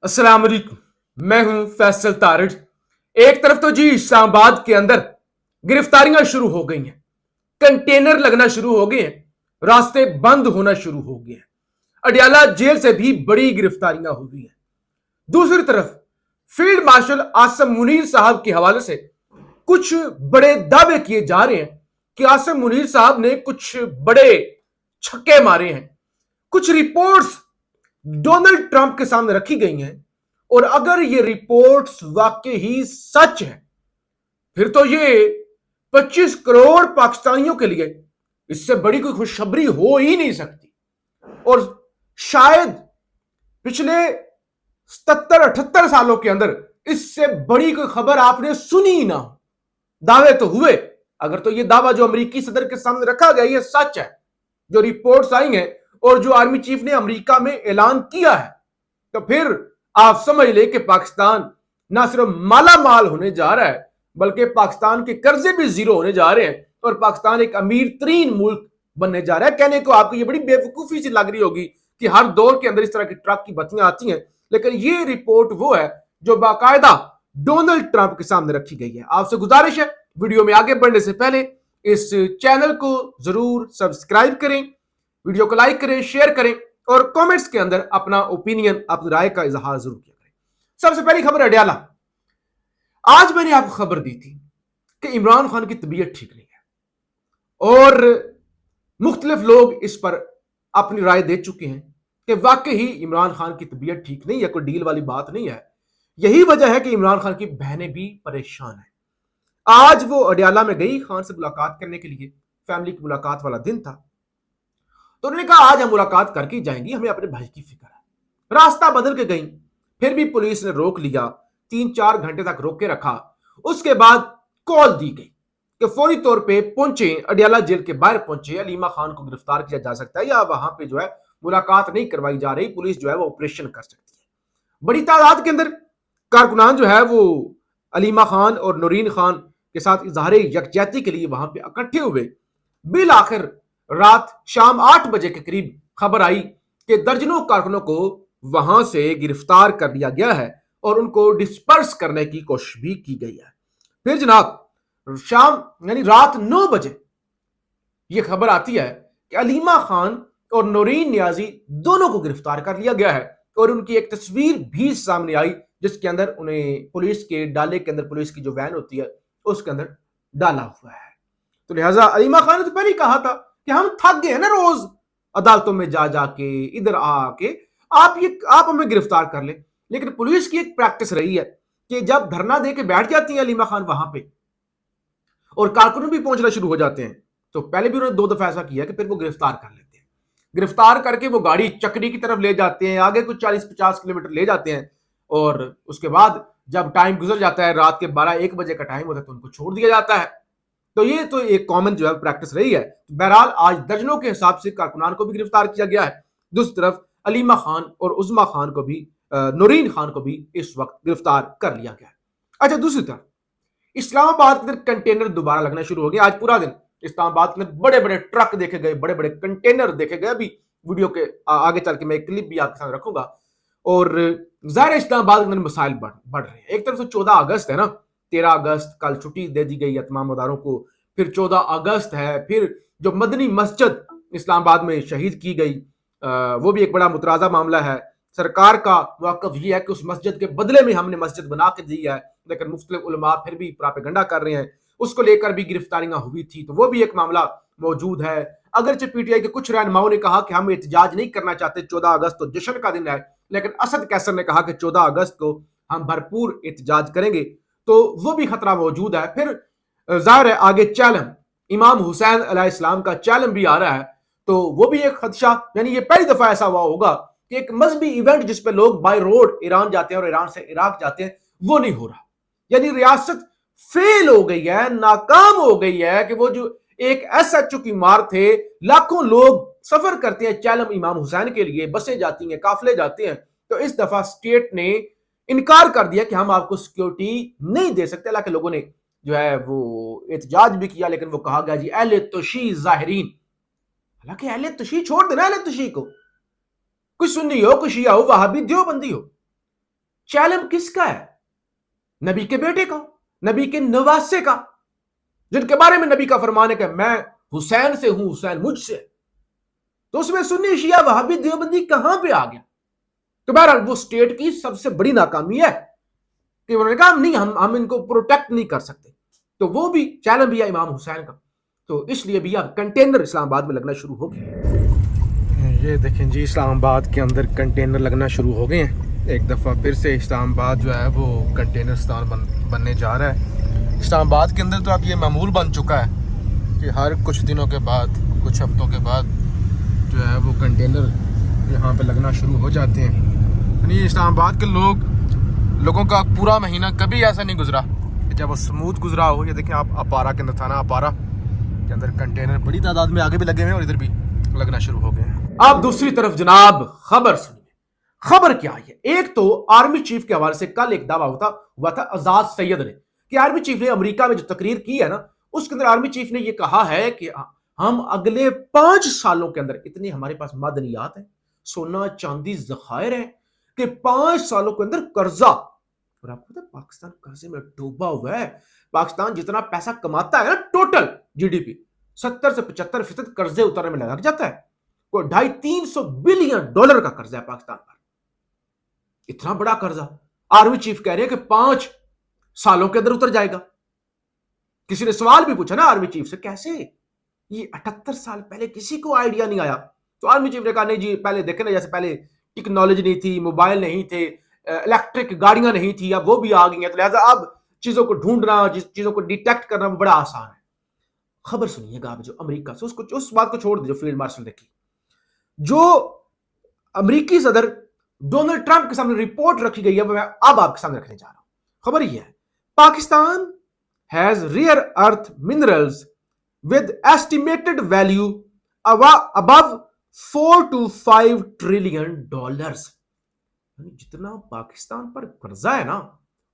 अस्सलाम वालेकुम। मैं हूं फैसल तारिड़। एक तरफ तो जी इस्लामाबाद के अंदर गिरफ्तारियां शुरू हो गई हैं, कंटेनर लगना शुरू हो गए हैं, रास्ते बंद होना शुरू हो गए हैं। अडयाला जेल से भी बड़ी गिरफ्तारियां हुई हैं। दूसरी तरफ फील्ड मार्शल आसम मुनीर साहब के हवाले से कुछ बड़े दावे किए जा रहे हैं कि आसम मुनीर साहब ने कुछ बड़े छक्के मारे हैं। कुछ रिपोर्ट्स डोनाल्ड ट्रंप के सामने रखी गई हैं और अगर ये रिपोर्ट्स वाकई ही सच है फिर तो ये 25 करोड़ पाकिस्तानियों के लिए इससे बड़ी कोई खुशखबरी हो ही नहीं सकती। और शायद पिछले 77-78 सालों के अंदर इससे बड़ी कोई खबर आपने सुनी ही ना हो। दावे तो हुए, अगर तो ये दावा जो अमेरिकी सदर के सामने रखा गया ये सच है, जो रिपोर्ट्स आई हैं और जो आर्मी चीफ ने अमेरिका में ऐलान किया है, तो फिर आप समझ ले कि पाकिस्तान ना सिर्फ माला माल होने जा रहा है बल्कि पाकिस्तान के कर्जे भी जीरो होने जा रहे हैं और पाकिस्तान एक अमीर तरीन मुल्क बनने जा रहा है। कहने को आपको ये बड़ी बेवकूफी सी लग रही होगी कि हर दौर के अंदर इस तरह की ट्रक की बत्तियां आती हैं, लेकिन ये रिपोर्ट वो है जो बाकायदा डोनाल्ड ट्रंप के सामने रखी गई है। आपसे गुजारिश है वीडियो में आगे बढ़ने से पहले इस चैनल को जरूर सब्सक्राइब करें, वीडियो को लाइक करें, शेयर करें और कमेंट्स के अंदर अपना ओपिनियन, अपनी राय का इजहार जरूर किया करें। सबसे पहली खबर अडयाला। आज मैंने आपको खबर दी थी कि इमरान खान की तबीयत ठीक नहीं है और मुख्तलिफ लोग इस पर अपनी राय दे चुके हैं कि वाकई ही इमरान खान की तबीयत ठीक नहीं है, कोई डील वाली बात नहीं है। यही वजह है कि इमरान खान की बहनें भी परेशान हैं। आज वो अडयाला में गई खान से मुलाकात करने के लिए, फैमिली की मुलाकात वाला दिन था, तो उन्होंने कहा आज हम मुलाकात करके ही जाएंगी, हमें अपने भाई की फिक्र है। रास्ता बदल के गई, फिर भी पुलिस ने रोक लिया, 3-4 घंटे तक रोक के रखा। उसके बाद कॉल दी गई कि फौरी तौर पे पहुंचे, अडयाला जेल के बाहर पहुंचे, अलीमा खान को गिरफ्तार किया जा सकता है या वहां पे जो है मुलाकात नहीं करवाई जा रही, पुलिस जो है वो ऑपरेशन कर सकती है। बड़ी तादाद के अंदर कारकुनान जो है वो अलीमा खान और नूरीन खान के साथ इजहार यकजहती के लिए वहां पे इकट्ठे हुए। बिल आखिर रात शाम 8 बजे के करीब खबर आई कि दर्जनों कारकुनों को वहां से गिरफ्तार कर लिया गया है और उनको डिस्पर्स करने की कोशिश भी की गई है। फिर जनाब शाम यानी रात 9 बजे यह खबर आती है कि अलीमा खान और नूरीन नियाजी दोनों को गिरफ्तार कर लिया गया है और उनकी एक तस्वीर भी सामने आई जिसके अंदर उन्हें पुलिस के डाले के अंदर, पुलिस की जो वैन होती है उसके अंदर डाला हुआ है। तो लिहाजा अलीमा खान ने तो पहले ही कहा था कि हम थक गए हैं ना रोज अदालतों में जा जाके, इधर आके आप हमें गिरफ्तार कर ले। लेकिन पुलिस की एक प्रैक्टिस रही है कि जब धरना दे के बैठ जाती है अलीमा खान वहां पे और कारकुन भी पहुंचना शुरू हो जाते हैं, तो पहले भी उन्होंने 2 दफा ऐसा किया कि फिर वो गिरफ्तार कर लेते हैं। गिरफ्तार करके वो गाड़ी चक्री की तरफ ले जाते हैं, आगे कुछ 40-50 किलोमीटर ले जाते हैं और उसके बाद जब टाइम गुजर जाता है, रात के 12-1 बजे का टाइम होता है, तो उनको छोड़ दिया जाता है। तो ये तो एक कॉमन जो है प्रैक्टिस रही है। बहरहाल आज दर्जनों के हिसाब से कारकुनान को भी गिरफ्तार किया गया है। दूसरी तरफ अलीमा खान और उज़मा खान को भी, नूरीन खान को भी इस वक्त गिरफ्तार कर लिया गया है। अच्छा, दूसरी तरफ इस्लामाबाद के अंदर कंटेनर दोबारा लगना शुरू हो गया। आज पूरा दिन इस्लामाबाद के अंदर बड़े बड़े ट्रक देखे गए, बड़े बड़े कंटेनर देखे गए। अभी वीडियो के आगे चल के मैं एक क्लिप भी आपके साथ रखूंगा। और जाहिर इस्लामाबाद के अंदर मसाइल बढ़ रहे हैं। एक तरफ से 14 अगस्त है ना, 13 अगस्त कल छुट्टी दे दी गई है तमाम अदारों को, फिर 14 अगस्त है, फिर जो मदनी मस्जिद इस्लामाबाद में शहीद की गई वो भी एक बड़ा मुतराजा मामला है। सरकार का मौक़िफ़ ये है कि उस मस्जिद के बदले में हमने मस्जिद बना के दी है, लेकिन मुख्तलिफ उलमा फिर भी प्रोपेगेंडा कर रहे हैं। उसको लेकर भी गिरफ्तारियां हुई थी, तो वो भी एक मामला मौजूद है। अगरचे पीटीआई के कुछ रहनुमाओं ने कहा कि हम एहतजाज नहीं करना चाहते, 14 अगस्त तो जश्न का दिन है, लेकिन असद कैसर ने कहा कि 14 अगस्त को हम भरपूर एहतजाज करेंगे, तो वो भी खतरा मौजूद है। फिर जाहिर है आगे चैलम, इमाम हुसैन अलैहिस्सलाम का चैलम भी आ रहा है, तो वो भी एक खदशा। यानी ये पहली दफा ऐसा हुआ होगा कि एक मजहबी इवेंट जिसपे लोग बाय रोड ईरान जाते हैं और ईरान से इराक जाते हैं, वो नहीं हो रहा। यानी रियासत फेल हो गई है, नाकाम हो गई है कि वो जो एक एसएचओ की मार थे, लाखों लोग सफर करते हैं चैलम इमाम हुसैन के लिए, बसें जाती हैं, काफिले जाते हैं, तो इस दफा स्टेट ने इनकार कर दिया कि हम आपको सिक्योरिटी नहीं दे सकते। हालांकि लोगों ने जो है वो एहतजाज भी किया, लेकिन वो कहा गया जी अहले तुशी जाहिरीन। हालांकि अहले तुशी छोड़ देना, अहले तुशी को, कोई सुन्नी हो, कोई शिया हो, वहाबी, देवबंदी हो, चैलेंज किसका है? नबी के बेटे का, नबी के नवासे का, जिनके बारे में नबी का फरमान है कि मैं हुसैन से हूं, हुसैन मुझसे। तो उसमें सुन्नी शिया वहाबी देवबंदी कहां पे आ गया? तो बहरहाल वो स्टेट की सबसे बड़ी नाकामी है कि उन्होंने कहा नहीं, हम इनको प्रोटेक्ट नहीं कर सकते। तो वो भी चैलेंज भी है इमाम हुसैन का। तो इसलिए भी अब कंटेनर इस्लामाबाद में लगना शुरू हो गए। ये देखें जी, इस्लामाबाद के अंदर कंटेनर लगना शुरू हो गए हैं। एक दफ़ा फिर से इस्लामाबाद जो है वो कंटेनर स्थान बनने जा रहा है। इस्लामाबाद के अंदर तो अब ये मामूल बन चुका है कि हर कुछ दिनों के बाद, कुछ हफ्तों के बाद जो है वो कंटेनर यहाँ पे लगना शुरू हो जाते हैं। यानी इस्लामाबाद के लोगों का पूरा महीना कभी ऐसा नहीं गुजरा कि जब वो स्मूथ गुजरा हो। ये देखें आप, अपारा के अंदर, थाना अपारा के अंदर कंटेनर बड़ी तादाद में आगे भी लगे हुए हैं और इधर भी लगना शुरू हो गए हैं। अब दूसरी तरफ जनाब खबर सुनिए। खबर क्या है? एक तो आर्मी चीफ के हवाले से कल एक दावा हुआ था आजाद सैयद ने कि आर्मी चीफ ने अमेरिका में जो तकरीर की है ना, उसके अंदर आर्मी चीफ ने यह कहा है कि हम अगले 5 सालों के अंदर, इतनी हमारे पास मादनियात है, सोना चांदी जखायर है, कि 5 सालों के अंदर कर्जा, और आपको पता है पाकिस्तान कर्जे में डूबा हुआ है। पाकिस्तान जितना पैसा कमाता है ना, टोटल जीडीपी 70 से 75% कर्जे उतारने में लग जाता है। कोई 250-300 बिलियन डॉलर का कर्जा है पाकिस्तान पर। इतना बड़ा कर्जा आर्मी चीफ कह रहे हैं कि 5 सालों के अंदर उतर जाएगा। किसी ने सवाल भी पूछा ना आर्मी चीफ से, कैसे ये 78 साल पहले किसी को आइडिया नहीं आया? तो आर्मी चीफ ने कहा नहीं जी, पहले देखे ना, जैसे पहले टेक्नोलॉजी नहीं थी, मोबाइल नहीं थे, इलेक्ट्रिक गाड़ियां नहीं थी, अब वो भी आ गई हैं, तो लिहाजा अब चीजों को ढूंढना, चीजों को डिटेक्ट करना बड़ा आसान है। खबर सुनिएगा आप जो अमेरिका से, उस बात को छोड़ दीजिए, फील्ड मार्शल देखिए, जो अमेरिकी सदर डोनाल्ड ट्रंप के सामने रिपोर्ट रखी गई है, मैं अब आपके सामने रखने जा रहा हूं। खबर यह है, Pakistan has rare earth minerals with estimated value above 4 to 5 trillion dollars. जितना पाकिस्तान पर कर्जा है ना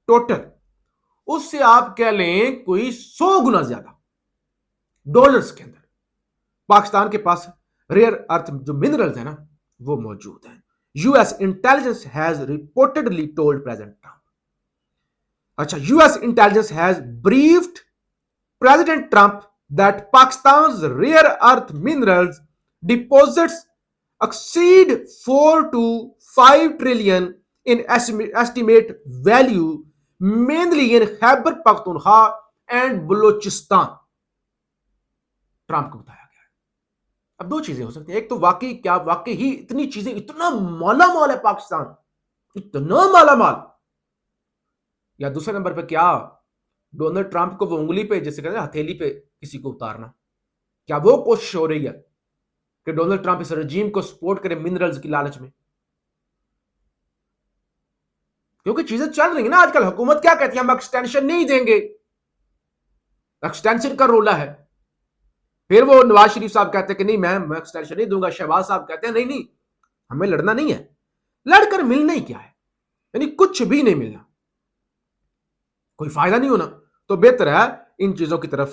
टोटल, उससे आप कह लें कोई 100 गुना ज्यादा डॉलर्स के अंदर पाकिस्तान के पास रेयर अर्थ जो मिनरल्स है ना वो मौजूद है। US intelligence has reportedly told president Trump, अच्छा, US intelligence has briefed president Trump that Pakistan's rare earth minerals deposits exceed 4 to 5 trillion in estimate value, mainly in Khyber Pakhtunkhwa and Balochistan। Trump को बताया गया है। अब दो चीजें हो सकती हैं, एक तो वाकई ही इतनी चीजें, इतना माला माल है पाकिस्तान, इतना माला माल, या दूसरे नंबर पे क्या डोनाल्ड ट्रंप को वो उंगली पे, जैसे कहते हैं हथेली पे किसी को उतारना, क्या वो कोशिश हो रही है कि डोनाल्ड ट्रंप इस रजीम को सपोर्ट करे मिनरल्स की लालच में? क्योंकि चीजें चल रही है ना आजकल। हुकूमत क्या कहती है, हम एक्सटेंशन नहीं देंगे, एक्सटेंशन का रोला है। फिर वो नवाज शरीफ साहब कहते हैं कि नहीं, मैं एक्सटेंशन नहीं दूंगा। शहबाज साहब कहते हैं नहीं नहीं, हमें लड़ना नहीं है। लड़कर मिलना ही क्या है, यानी कुछ भी नहीं मिलना, कोई फायदा नहीं होना। तो बेहतर है इन चीजों की तरफ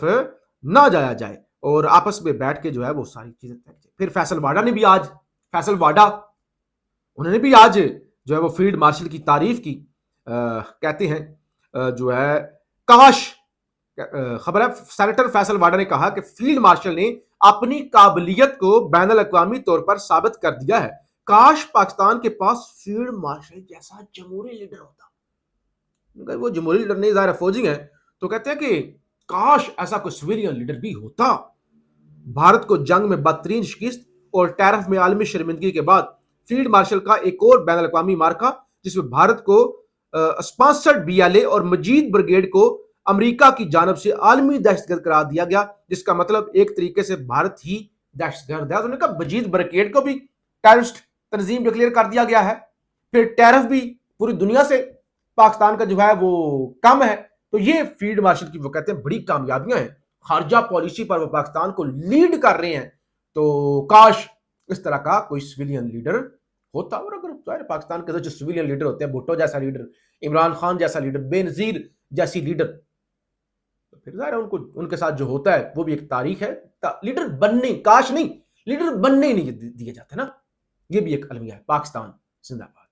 ना जाया जाए और आपस में बैठ के जो है वो सारी चीजें तय की। फिर फैसल वाडा ने भी आज, उन्होंने भी आज जो है वो फील्ड मार्शल की तारीफ की। कहते हैं जो है काश, खबर है सेनेटर फैसल वाडा ने कहा कि फील्ड मार्शल ने अपनी काबिलियत को बैनुल अक़वामी तौर पर साबित कर दिया है। काश पाकिस्तान के पास फील्ड मार्शल जैसा जमहूरी लीडर होता। वो जमहूरी लीडर नहीं, ज़ाहिर फौजी हैं, तो कहते हैं कि काश ऐसा कोई सिविलियन लीडर भी होता। भारत को जंग में बदतरीन शिकस्त और टैरिफ में आलमी शर्मिंदगी के बाद फील्ड मार्शल का एक और बैनुल अक़वामी मार्का, जिसमें भारत को स्पॉन्सर्ड BLA और मजीद ब्रिगेड को अमेरिका की जानब से आलमी दहशतगर्द करार दिया गया, जिसका मतलब एक तरीके से भारत ही दहशतगर्द है। उन्होंने कहा मजीद ब्रिगेड को भी टेररिस्ट तंजीम डिक्लेयर कर दिया गया है। फिर टैरिफ भी पूरी दुनिया से पाकिस्तान का जो है वो कम है। तो ये फील्ड मार्शल की वो कहते हैं बड़ी कामयाबियां हैं, खारजा पॉलिसी पर वो पाकिस्तान को लीड कर रहे हैं। तो काश इस तरह का कोई सिविलियन लीडर होता। और अगर पाकिस्तान के जो सिविलियन लीडर होते हैं, भुट्टो जैसा लीडर, इमरान खान जैसा लीडर, बेनजीर जैसी लीडर, तो फिर ज़ाहिर उनको, उनके साथ जो होता है वो भी एक तारीख है। लीडर बनने, काश नहीं, लीडर बनने ही नहीं दिए जाते ना। ये भी एक अलमिया है। पाकिस्तान जिंदाबाद।